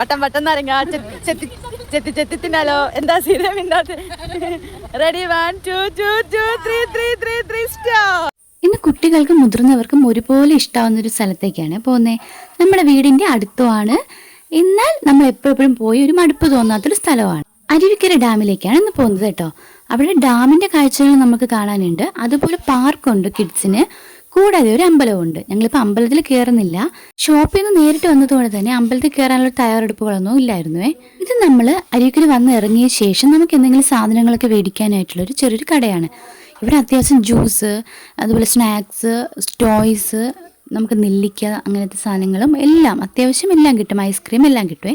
വട്ടം വട്ടം നാരങ്ങ ചെത്തി ചെത്തി ചെത്തി തിന്നാലോ. എന്താ സ്ഥിരം റെഡി 1 2 2 2 3 3 3 സ്റ്റാർട്ട്. ഇന്ന് കുട്ടികൾക്കും മുതിർന്നവർക്കും ഒരുപോലെ ഇഷ്ടാവുന്ന ഒരു സ്ഥലത്തേക്കാണ് പോകുന്നത്. നമ്മുടെ വീടിന്റെ അടുത്തുമാണ്, എന്നാൽ നമ്മൾ എപ്പോഴും പോയി ഒരു മടുപ്പ് തോന്നാത്തൊരു സ്ഥലമാണ്. അരുവിക്കര ഡാമിലേക്കാണ് ഇന്ന് പോകുന്നത് കേട്ടോ. അവിടെ ഡാമിന്റെ കാഴ്ചകൾ നമുക്ക് കാണാനുണ്ട്. അതുപോലെ പാർക്കുണ്ട് കിഡ്സിന്, കൂടാതെ ഒരു അമ്പലമുണ്ട്. ഞങ്ങളിപ്പോൾ അമ്പലത്തിൽ കയറുന്നില്ല, ഷോപ്പിൽ നിന്ന് നേരിട്ട് വന്നതുകൊണ്ട് തന്നെ അമ്പലത്തിൽ കയറാനുള്ള തയ്യാറെടുപ്പുകളൊന്നും ഇല്ലായിരുന്നുവേ. ഇത് നമ്മൾ അരുവിക്കര വന്ന് ഇറങ്ങിയ ശേഷം നമുക്ക് എന്തെങ്കിലും സാധനങ്ങളൊക്കെ മേടിക്കാനായിട്ടുള്ള ഒരു ചെറിയൊരു കടയാണ്. ഇവിടെ അത്യാവശ്യം ജ്യൂസ്, അതുപോലെ സ്നാക്സ്, ടോയ്സ്, നമുക്ക് നെല്ലിക്ക അങ്ങനത്തെ സാധനങ്ങളും എല്ലാം അത്യാവശ്യം എല്ലാം കിട്ടും. ഐസ്ക്രീം എല്ലാം കിട്ടുമേ.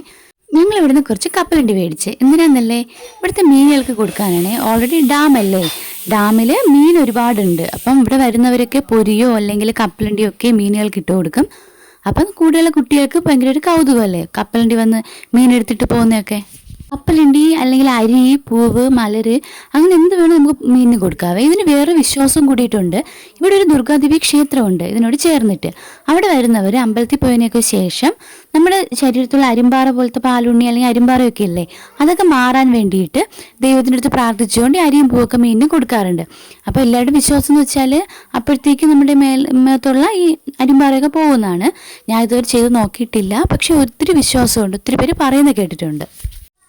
ഞങ്ങൾ ഇവിടുന്ന് കുറച്ച് കപ്പലണ്ടി മേടിച്ച്. എന്തിനാന്നല്ലേ, ഇവിടുത്തെ മീനുകൾക്ക് കൊടുക്കാനാണ്. ഓൾറെഡി ഡാമല്ലേ, ഡാമിൽ മീൻ ഒരുപാടുണ്ട്. അപ്പം ഇവിടെ വരുന്നവരൊക്കെ പൊരിയോ അല്ലെങ്കിൽ കപ്പലണ്ടിയോ ഒക്കെ മീനുകൾക്ക് ഇട്ട് കൊടുക്കും. അപ്പം കൂടുതലുള്ള കുട്ടികൾക്ക് ഭയങ്കര ഒരു കൗതുകമല്ലേ കപ്പലണ്ടി വന്ന് മീൻ എടുത്തിട്ട് പോകുന്നതൊക്കെ. കപ്പലണ്ടി അല്ലെങ്കിൽ അരി, പൂവ്, മലര്, അങ്ങനെ എന്ത് വേണം നമുക്ക് മീനിന് കൊടുക്കാവേ. ഇതിന് വേറെ വിശ്വാസം കൂടിയിട്ടുണ്ട്. ഇവിടെ ഒരു ദുർഗാദേവി ക്ഷേത്രമുണ്ട് ഇതിനോട് ചേർന്നിട്ട്. അവിടെ വരുന്നവർ അമ്പലത്തിൽ പോയതിനൊക്കെ ശേഷം നമ്മുടെ ശരീരത്തുള്ള അരിമ്പാറ പോലത്തെ പാലുണ്ണി അല്ലെങ്കിൽ അരിമ്പാറയൊക്കെ ഇല്ലേ, അതൊക്കെ മാറാൻ വേണ്ടിയിട്ട് ദൈവത്തിൻ്റെ അടുത്ത് പ്രാർത്ഥിച്ചുകൊണ്ട് അരിയും പൂവൊക്കെ മീനിന് കൊടുക്കാറുണ്ട്. അപ്പോൾ എല്ലാവരുടെയും വിശ്വാസം എന്ന് വെച്ചാൽ അപ്പോഴത്തേക്ക് നമ്മുടെ മേത്തുള്ള ഈ അരിമ്പാറയൊക്കെ പോകുന്നതാണ്. ഞാൻ ഇതുവരെ ചെയ്ത് നോക്കിയിട്ടില്ല, പക്ഷെ ഒത്തിരി വിശ്വാസമുണ്ട്, ഒത്തിരി പേര് പറയുന്നത് കേട്ടിട്ടുണ്ട്.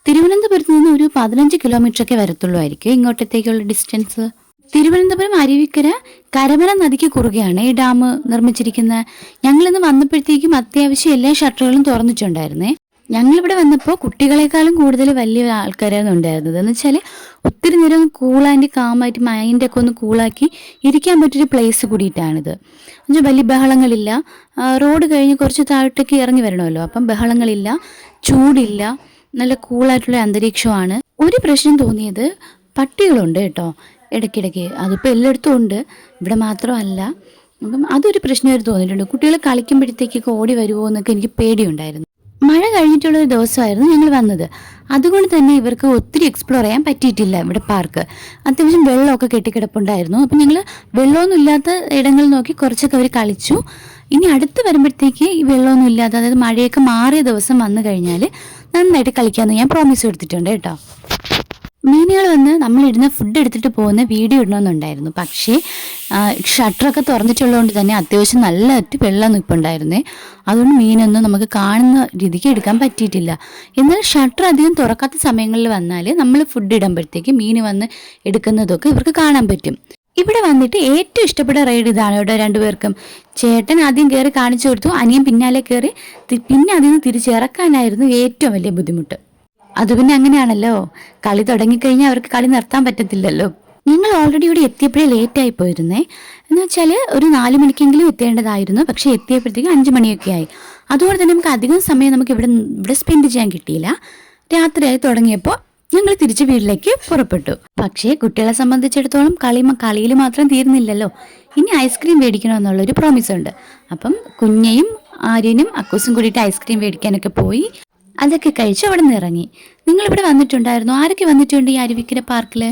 തിരുവനന്തപുരത്ത് നിന്ന് ഒരു 15 കിലോമീറ്ററൊക്കെ വരത്തുള്ളൂ ആയിരിക്കും ഇങ്ങോട്ടത്തേക്കുള്ള ഡിസ്റ്റൻസ്. തിരുവനന്തപുരം അരുവിക്കര കരമന നദിക്ക് കുറുകെയാണ് ഈ ഡാം നിർമ്മിച്ചിരിക്കുന്നത്. ഞങ്ങളിന്ന് വന്നപ്പോഴത്തേക്കും അത്യാവശ്യം എല്ലാ ഷട്ടറുകളും തുറന്നിട്ടുണ്ടായിരുന്നേ. ഞങ്ങളിവിടെ വന്നപ്പോൾ കുട്ടികളെക്കാളും കൂടുതൽ വലിയ ആൾക്കാരാണ് ഉണ്ടായിരുന്നത്. എന്ന് വെച്ചാൽ ഒത്തിരി നേരം കൂളാൻഡ് കാമായിട്ട് മൈൻഡൊക്കെ ഒന്ന് കൂളാക്കി ഇരിക്കാൻ പറ്റിയൊരു പ്ലേസ് കൂടിയിട്ടാണിത്. എന്നുവെച്ചാൽ വലിയ ബഹളങ്ങളില്ല. റോഡ് കഴിഞ്ഞ് കുറച്ച് താഴോട്ടേക്ക് ഇറങ്ങി വരണമല്ലോ, അപ്പം ബഹളങ്ങളില്ല, ചൂടില്ല, നല്ല കൂളായിട്ടുള്ള അന്തരീക്ഷമാണ്. ഒരു പ്രശ്നം തോന്നിയത് പട്ടികളുണ്ട് കേട്ടോ ഇടയ്ക്കിടയ്ക്ക്. അതിപ്പോൾ എല്ലായിടത്തും ഉണ്ട്, ഇവിടെ മാത്രമല്ല. അപ്പം അതൊരു പ്രശ്നമായിട്ട് തോന്നിയിട്ടുണ്ട്. കുട്ടികൾ കളിക്കുമ്പോഴത്തേക്കൊക്കെ ഓടി വരുമോ എന്നൊക്കെ എനിക്ക് പേടിയുണ്ടായിരുന്നു. മഴ കഴിഞ്ഞിട്ടുള്ളൊരു ദിവസമായിരുന്നു ഞങ്ങൾ വന്നത്. അതുകൊണ്ട് തന്നെ ഇവർക്ക് ഒത്തിരി എക്സ്പ്ലോർ ചെയ്യാൻ പറ്റിയിട്ടില്ല. ഇവിടെ പാർക്ക് അത്യാവശ്യം വെള്ളമൊക്കെ കെട്ടിക്കിടപ്പുണ്ടായിരുന്നു. അപ്പം ഞങ്ങൾ വെള്ളമൊന്നും ഇല്ലാത്ത ഇടങ്ങൾ നോക്കി കുറച്ചൊക്കെ അവർ കളിച്ചു. ഇനി അടുത്ത് വരുമ്പോഴത്തേക്ക് ഈ വെള്ളമൊന്നും ഇല്ലാതെ, അതായത് മഴയൊക്കെ മാറിയ ദിവസം വന്നു കഴിഞ്ഞാൽ നന്നായിട്ട് കളിക്കാമെന്ന് ഞാൻ പ്രോമിസ് കൊടുത്തിട്ടുണ്ട് കേട്ടോ. മീനുകൾ വന്ന് നമ്മളിടുന്ന ഫുഡ് എടുത്തിട്ട് പോകുന്ന വീഡിയോ ഇടണമെന്നുണ്ടായിരുന്നു. പക്ഷേ ഷട്ടറൊക്കെ തുറന്നിട്ടുള്ളതുകൊണ്ട് തന്നെ അത്യാവശ്യം നല്ല വെള്ളം നിൽപ്പുണ്ടായിരുന്നേ. അതുകൊണ്ട് മീനൊന്നും നമുക്ക് കാണുന്ന രീതിക്ക് എടുക്കാൻ പറ്റിയിട്ടില്ല. എന്നാൽ ഷട്ടർ അധികം തുറക്കാത്ത സമയങ്ങളിൽ വന്നാൽ നമ്മൾ ഫുഡ് ഇടുമ്പോഴത്തേക്ക് മീൻ വന്ന് എടുക്കുന്നതൊക്കെ ഇവർക്ക് കാണാൻ പറ്റും. ഇവിടെ വന്നിട്ട് ഏറ്റവും ഇഷ്ടപ്പെട്ട റൈഡ് ഇതാണ് കേട്ടോ രണ്ടുപേർക്കും. ചേട്ടൻ ആദ്യം കയറി കാണിച്ചു കൊടുത്തു, അനിയൻ പിന്നാലെ കയറി, പിന്നെ അതിൽ നിന്ന് തിരിച്ചിറക്കാനായിരുന്നു ഏറ്റവും വലിയ ബുദ്ധിമുട്ട്. അത് പിന്നെ അങ്ങനെയാണല്ലോ, കളി തുടങ്ങിക്കഴിഞ്ഞാൽ അവർക്ക് കളി നിർത്താൻ പറ്റത്തില്ലല്ലോ. ഞങ്ങൾ ഓൾറെഡി ഇവിടെ എത്തിയപ്പോഴേ ലേറ്റായി പോയിരുന്നേ. എന്ന് വെച്ചാൽ ഒരു 4 മണിക്കെങ്കിലും എത്തേണ്ടതായിരുന്നു, പക്ഷേ എത്തിയപ്പോഴത്തേക്കും 5 മണിയൊക്കെ ആയി. അതുകൊണ്ട് തന്നെ നമുക്ക് അധികം സമയം നമുക്ക് ഇവിടെ സ്പെൻഡ് ചെയ്യാൻ കിട്ടിയില്ല. രാത്രിയായി തുടങ്ങിയപ്പോൾ ഞങ്ങൾ തിരിച്ച് വീട്ടിലേക്ക് പുറപ്പെട്ടു. പക്ഷേ കുട്ടികളെ സംബന്ധിച്ചിടത്തോളം കളിയിൽ മാത്രം തീർന്നില്ലല്ലോ. ഇനി ഐസ്ക്രീം മേടിക്കണമെന്നുള്ളൊരു പ്രോമിസ് ഉണ്ട്. അപ്പം കുഞ്ഞയും ആര്യനും അക്കൂസും കൂടിയിട്ട് ഐസ്ക്രീം മേടിക്കാനൊക്കെ പോയി. അതൊക്കെ കഴിച്ച് അവിടെ നിന്ന് ഇറങ്ങി. നിങ്ങളിവിടെ വന്നിട്ടുണ്ടായിരുന്നു? ആരൊക്കെ വന്നിട്ടുണ്ട് ഈ അരുവിക്കര പാർക്കിൽ?